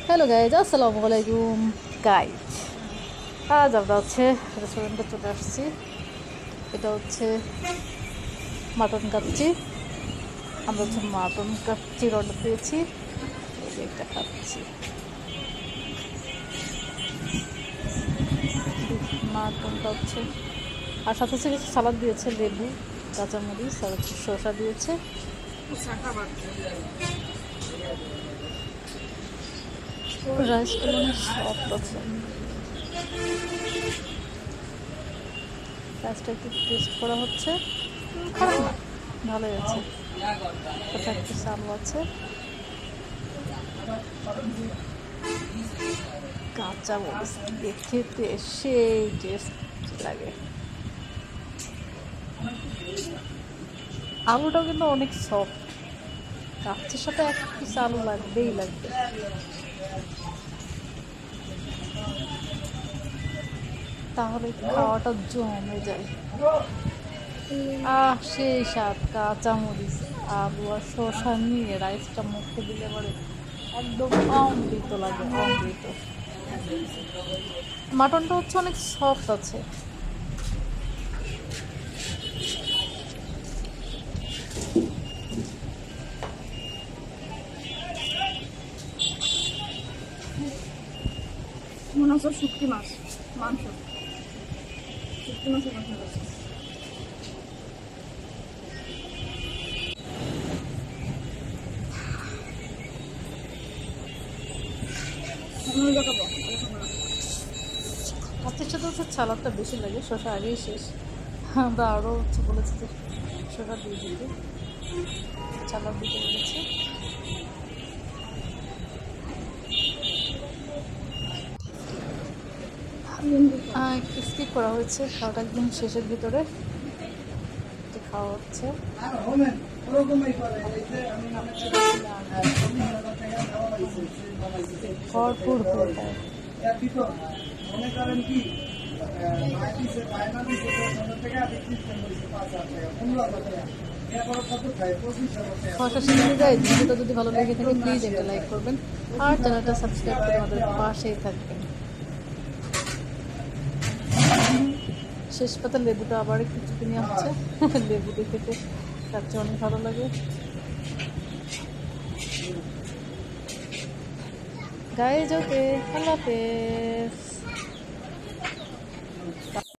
Hello guys, আসসালামু আলাইকুম guys. আজ আমরা রেস্টুরেন্টে চলে আসছি। এটা হচ্ছে মাটন কাচ্চি। আমরা মাটন কাচ্চির অর্ডার দিয়েছি। এই যে এটা খাচ্ছি, মাটনটা হচ্ছে। আর সাথে সাথে কিছু সালাদ দিয়েছে, লেবু, কাঁচামরিচ, আর হচ্ছে শসা দিয়েছে। রাইসগুলো অনেক সফট আছে। রাইসটা একটু টেস্ট করা হচ্ছে, খারাপ না, ভালোই আছে। কোথায় একটু আলু আছে, কাঁচা মরিচ দিয়ে খেতে সেই টেস্ট লাগে। আলুটাও কিন্তু অনেক সফট। কাচ্চির সাথে এক পিস আলু লাগবেই লাগবে। তাহলে খাওয়াটা জমে যায়। সেই স্বাদ। কাঁচামরিচ, আলু আর শসা নিয়ে রাইসটা মুখে দিলে পরে একদম অমৃত লাগে, অমৃত। মাটনটা হচ্ছে অনেক সফট আছে। মনে হচ্ছে শুটকি মাছ, মাংস, শুটকি মাছের মাংস আছে। কাচ্চির সাথে হচ্ছে সালাদটা বেশি লাগে, শসা আগেই শেষ। আমরা আরও হচ্ছে বলেছি যে শসা দিয়ে দিতে, সালাদ দিতে বলেছি। একটু স্কিপ করা হয়েছে, খাওয়াটা একদম শেষের ভিতরে খাওয়া হচ্ছে। ভরপুর ভিডিওটা যদি ভালো লেগে থাকে প্লিজ একটা লাইক করবেন, আর চ্যানেলটা সাবস্ক্রাইব করে আমাদের পাশেই থাকবেন। শেষ পাতা লেবুটা আবার একটু চিপে নেওয়া হচ্ছে। লেবু দিয়ে খেতে কাচ্চি অনেক ভালো লাগে। গাইজ, ওকে, আল্লাহ হাফেজ।